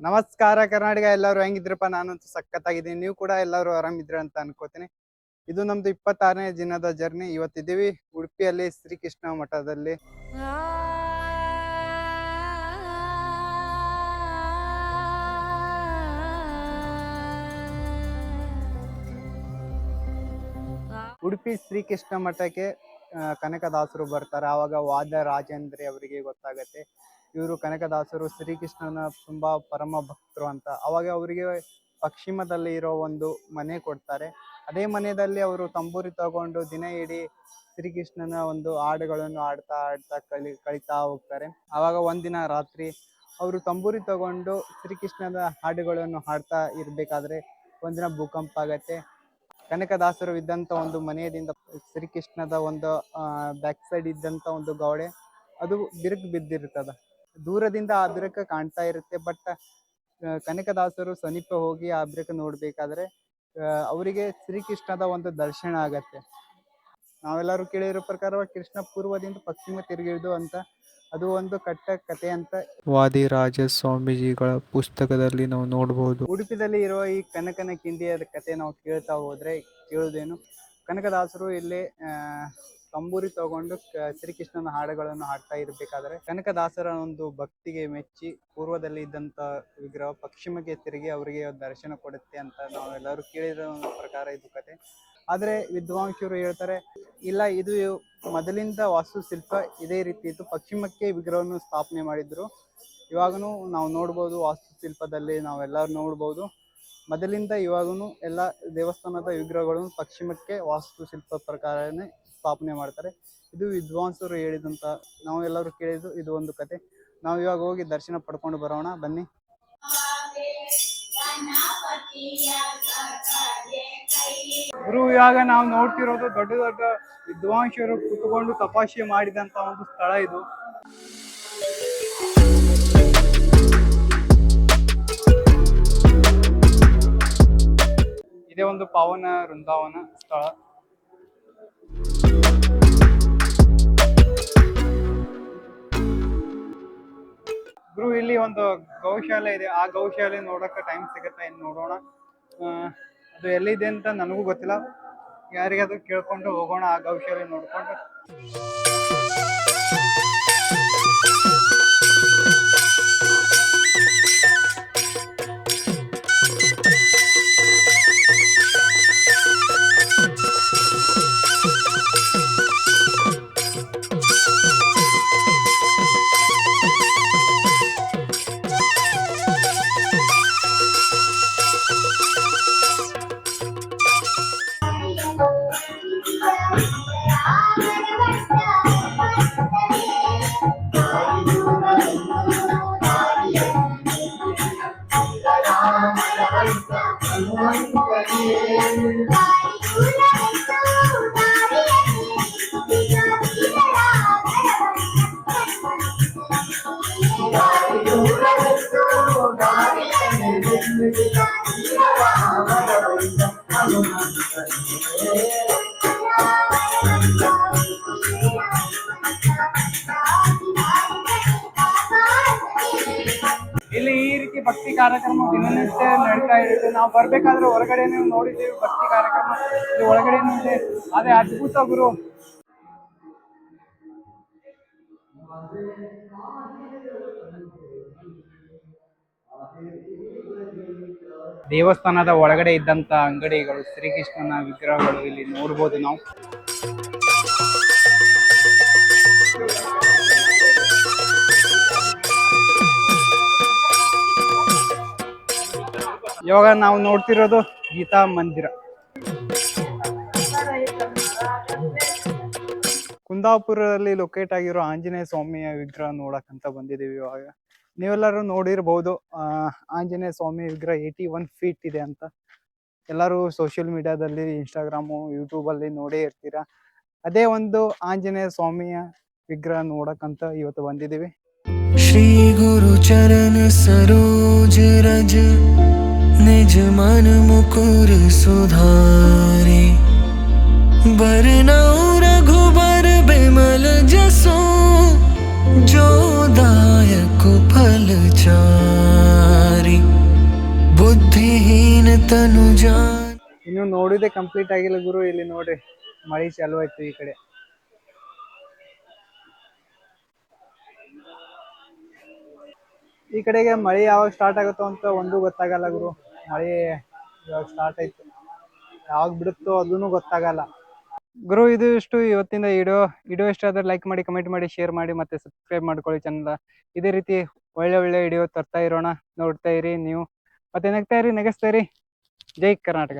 ನಮಸ್ಕಾರ ಕರ್ನಾಟಕ. ಎಲ್ಲರೂ ಹೆಂಗಿದ್ರಪ್ಪ? ನಾನಂತೂ ಸಖತ್ತಾಗಿದ್ದೀನಿ. ನೀವು ಕೂಡ ಎಲ್ಲರೂ ಆರಾಮಿದ್ರ ಅಂತ ಅನ್ಕೋತೀನಿ. ಇದು ನಮ್ದು 26ನೇ ದಿನದ ಜರ್ನಿ. ಇವತ್ತಿದ್ದೀವಿ ಉಡುಪಿಯಲ್ಲಿ ಶ್ರೀಕೃಷ್ಣ ಮಠದಲ್ಲಿ. ಉಡುಪಿ ಶ್ರೀಕೃಷ್ಣ ಮಠಕ್ಕೆ ಕನಕದಾಸರು ಬರ್ತಾರೆ. ಆವಾಗ ವಾದ ರಾಜೇಂದ್ರಿ ಅವರಿಗೆ ಗೊತ್ತಾಗತ್ತೆ ಇವರು ಕನಕದಾಸರು ಶ್ರೀಕೃಷ್ಣನ ತುಂಬಾ ಪರಮ ಭಕ್ತರು ಅಂತ. ಅವಾಗ ಅವರಿಗೆ ಪಶ್ಚಿಮದಲ್ಲಿ ಇರೋ ಒಂದು ಮನೆ ಕೊಡ್ತಾರೆ. ಅದೇ ಮನೆಯಲ್ಲಿ ಅವರು ತಂಬೂರಿ ತಗೊಂಡು ದಿನ ಇಡೀ ಶ್ರೀಕೃಷ್ಣನ ಒಂದು ಹಾಡುಗಳನ್ನು ಆಡ್ತಾ ಕಳಿತಾ ಹೋಗ್ತಾರೆ. ಆವಾಗ ಒಂದಿನ ರಾತ್ರಿ ಅವರು ತಂಬೂರಿ ತಗೊಂಡು ಶ್ರೀಕೃಷ್ಣನ ಹಾಡುಗಳನ್ನು ಹಾಡ್ತಾ ಇರ್ಬೇಕಾದ್ರೆ ಒಂದಿನ ಭೂಕಂಪ ಆಗತ್ತೆ. ಕನಕದಾಸರು ಇದ್ದಂತ ಒಂದು ಮನೆಯಿಂದ ಶ್ರೀಕೃಷ್ಣದ ಒಂದು ಬ್ಯಾಕ್ ಸೈಡ್ ಇದ್ದಂತ ಒಂದು ಗೋಡೆ ಅದು ಬಿರುಕು ಬಿದ್ದಿರ್ತದ. ದೂರದಿಂದ ಆ ಬಿರುಕು ಕಾಣ್ತಾ ಇರುತ್ತೆ. ಬಟ್ ಕನಕದಾಸರು ಸಮೀಪ ಹೋಗಿ ಆ ಬಿರುಕು ನೋಡ್ಬೇಕಾದ್ರೆ ಅವರಿಗೆ ಶ್ರೀಕೃಷ್ಣದ ಒಂದು ದರ್ಶನ ಆಗತ್ತೆ. ನಾವೆಲ್ಲರೂ ಕೇಳಿರೋ ಪ್ರಕಾರ ಕೃಷ್ಣ ಪೂರ್ವದಿಂದ ಪಶ್ಚಿಮ ತಿರುಗಿದು ಅಂತ ಅದು ಒಂದು ಕತೆ ಅಂತ ವಾದಿರಾಜ ಸ್ವಾಮೀಜಿಗಳ ಪುಸ್ತಕದಲ್ಲಿ ನಾವು ನೋಡಬಹುದು. ಉಡುಪಿದಲ್ಲಿ ಇರುವ ಈ ಕನಕನ ಕಿಂಡಿಯ ಕತೆ ನಾವು ಕೇಳ್ತಾ ಹೋದ್ರೆ ಕೇಳುವುದೇನು, ಕನಕದಾಸರು ಇಲ್ಲಿ ತಂಬೂರಿ ತಗೊಂಡು ಶ್ರೀಕೃಷ್ಣನ ಹಾಡುಗಳನ್ನು ಹಾಡ್ತಾ ಇರ್ಬೇಕಾದ್ರೆ ಕನಕದಾಸರ ಒಂದು ಭಕ್ತಿಗೆ ಮೆಚ್ಚಿ ಪೂರ್ವದಲ್ಲಿ ಇದ್ದಂತ ವಿಗ್ರಹ ಪಶ್ಚಿಮಕ್ಕೆ ತಿರುಗಿ ಅವರಿಗೆ ದರ್ಶನ ಕೊಡುತ್ತೆ ಅಂತ ನಾವೆಲ್ಲರೂ ಕೇಳಿರೋ ಪ್ರಕಾರ ಇದು ಕತೆ. ಆದ್ರೆ ವಿದ್ವಾಂಸರು ಹೇಳ್ತಾರೆ ಇಲ್ಲ, ಇದು ಮೊದಲಿಂದ ವಾಸ್ತುಶಿಲ್ಪ ಇದೇ ರೀತಿ ಇತ್ತು, ಪಶ್ಚಿಮಕ್ಕೆ ವಿಗ್ರಹವನ್ನು ಸ್ಥಾಪನೆ ಮಾಡಿದ್ರು. ಇವಾಗನು ನಾವು ನೋಡ್ಬೋದು, ವಾಸ್ತುಶಿಲ್ಪದಲ್ಲಿ ನಾವೆಲ್ಲರೂ ನೋಡ್ಬೋದು, ಮೊದಲಿಂದ ಇವಾಗನು ಎಲ್ಲ ದೇವಸ್ಥಾನದ ವಿಗ್ರಹಗಳನ್ನು ಪಶ್ಚಿಮಕ್ಕೆ ವಾಸ್ತುಶಿಲ್ಪ ಪ್ರಕಾರನೇ ಸ್ಥಾಪನೆ ಮಾಡ್ತಾರೆ. ಇದು ವಿದ್ವಾಂಸರು ಹೇಳಿದಂತ ನಾವೆಲ್ಲರೂ ಕೇಳಿದ್ದು ಇದು ಒಂದು ಕತೆ. ನಾವು ಇವಾಗ ಹೋಗಿ ದರ್ಶನ ಪಡ್ಕೊಂಡು ಬರೋಣ, ಬನ್ನಿ. ಗುರು, ಇವಾಗ ನಾವು ನೋಡ್ತಿರೋದು ದೊಡ್ಡ ದೊಡ್ಡ ವಿದ್ವಾಂಸರು ಕುತ್ಕೊಂಡು ತಪಾಸಣೆ ಮಾಡಿದಂತ ಒಂದು ಸ್ಥಳ ಇದು. ಇದೇ ಒಂದು ಪಾವನ ವೃಂದಾವನ ಸ್ಥಳ. ಗುರು, ಇಲ್ಲಿ ಒಂದು ಗೌಶಾಲೆ ಇದೆ. ಆ ಗೌಶಾಲೆ ನೋಡಕ್ಕೆ ಟೈಮ್ ಸಿಗುತ್ತೆ, ಇನ್ನು ನೋಡೋಣ. ಅದು ಎಲ್ಲಿದೆ ಅಂತ ನನಗೂ ಗೊತ್ತಿಲ್ಲ, ಯಾರಿಗಾದ್ರೂ ಕೇಳ್ಕೊಂಡು ಹೋಗೋಣ ಆ ಗೌಶಾಲೆ ನೋಡ್ಕೊಂಡು. ಇಲ್ಲಿ ಈ ರೀತಿ ಭಕ್ತಿ ಕಾರ್ಯಕ್ರಮ ದಿನನಿತ್ಯ ನಡೀತಾ ಇರುತ್ತೆ. ನಾವು ಬರ್ಬೇಕಾದ್ರೆ ಹೊರಗಡೆ ನೋಡಿದ್ದೀವಿ ಭಕ್ತಿ ಕಾರ್ಯಕ್ರಮ, ಇಲ್ಲಿ ಒಳಗಡೆ ಇದೆ. ಅದೇ ಅದ್ಭುತ ಗುರು. ದೇವಸ್ಥಾನದ ಒಳಗಡೆ ಇದ್ದಂತ ಅಂಗಡಿಗಳು, ಶ್ರೀಕೃಷ್ಣನ ವಿಗ್ರಹಗಳು ಇಲ್ಲಿ ನೋಡ್ಬೋದು ನಾವು. ಇವಾಗ ನಾವು ನೋಡ್ತಿರೋದು ಗೀತಾ ಮಂದಿರ. ಕುಂದಾಪುರದಲ್ಲಿ ಲೊಕೇಟ್ ಆಗಿರೋ ಆಂಜನೇಯ ಸ್ವಾಮಿಯ ವಿಗ್ರಹ ನೋಡಕ್ಕಂತ ಬಂದಿದ್ದೀವಿ. ಇವಾಗ ನೀವೆಲ್ಲರೂ ನೋಡಿರ್ಬಹುದು, ಆಂಜನೇಯ ಸ್ವಾಮಿ ವಿಗ್ರಹ 81 ಫೀಟ್ ಇದೆ ಅಂತ. ಎಲ್ಲರೂ ಸೋಷಿಯಲ್ ಮೀಡಿಯಾದಲ್ಲಿ, ಇನ್ಸ್ಟಾಗ್ರಾಮು, ಯೂಟ್ಯೂಬಲ್ಲಿ ನೋಡೇ ಇರ್ತೀರಾ. ಅದೇ ಒಂದು ಆಂಜನೇಯ ಸ್ವಾಮಿಯ ವಿಗ್ರಹ ನೋಡಕ್ಕಂತ ಇವತ್ತು ಬಂದಿದ್ದೀವಿ. ಶ್ರೀ ಗುರು ಚರಣ ಸರೋಜ ರಜ ನಿಜ ಮನ ಮುಕುರ ಸುಧಾರೆ ಬರನೌ ರಘುबर बिमल जसो जो दायक फल चारी ಇನ್ನು ನೋಡಿದೆ ಕಂಪ್ಲೀಟ್ ಆಗಿಲ್ಲ ಗುರು. ಇಲ್ಲಿ ನೋಡ್ರಿ ಮಳಿ ಚಾಲು ಆಯ್ತು ಈ ಕಡೆ. ಈ ಕಡೆಗೆ ಮಳಿ ಯಾವಾಗ ಸ್ಟಾರ್ಟ್ ಆಗುತ್ತೋ ಅಂತ ಒಂದು ಗೊತ್ತಾಗಲ್ಲ ಗುರು. ಮಳಿ ಇವಾಗ ಸ್ಟಾರ್ಟ್ ಆಯ್ತು, ಯಾವಾಗ ಬಿಡುತ್ತೋ ಅದನ್ನು ಗೊತ್ತಾಗಲ್ಲ ಗುರು. ಇದು ಇಷ್ಟು ಇವತ್ತಿನ ವಿಡಿಯೋ ಇಷ್ಟ ಆದ್ರೆ ಲೈಕ್ ಮಾಡಿ, ಕಮೆಂಟ್ ಮಾಡಿ, ಶೇರ್ ಮಾಡಿ, ಮತ್ತೆ ಸಬ್ಸ್ಕ್ರೈಬ್ ಮಾಡ್ಕೊಳ್ಳಿ ಚಾನಲ್. ಇದೇ ರೀತಿ ಒಳ್ಳೆ ಒಳ್ಳೆ ವಿಡಿಯೋ ತರ್ತಾ ಇರೋಣ, ನೋಡ್ತಾ ಇರಿ ನೀವು. ಮತ್ತೆ ನಗ್ತಾ ಇರಿ, ನಗಿಸ್ತಾ ಇರಿ. ಜೈ ಕರ್ನಾಟಕ.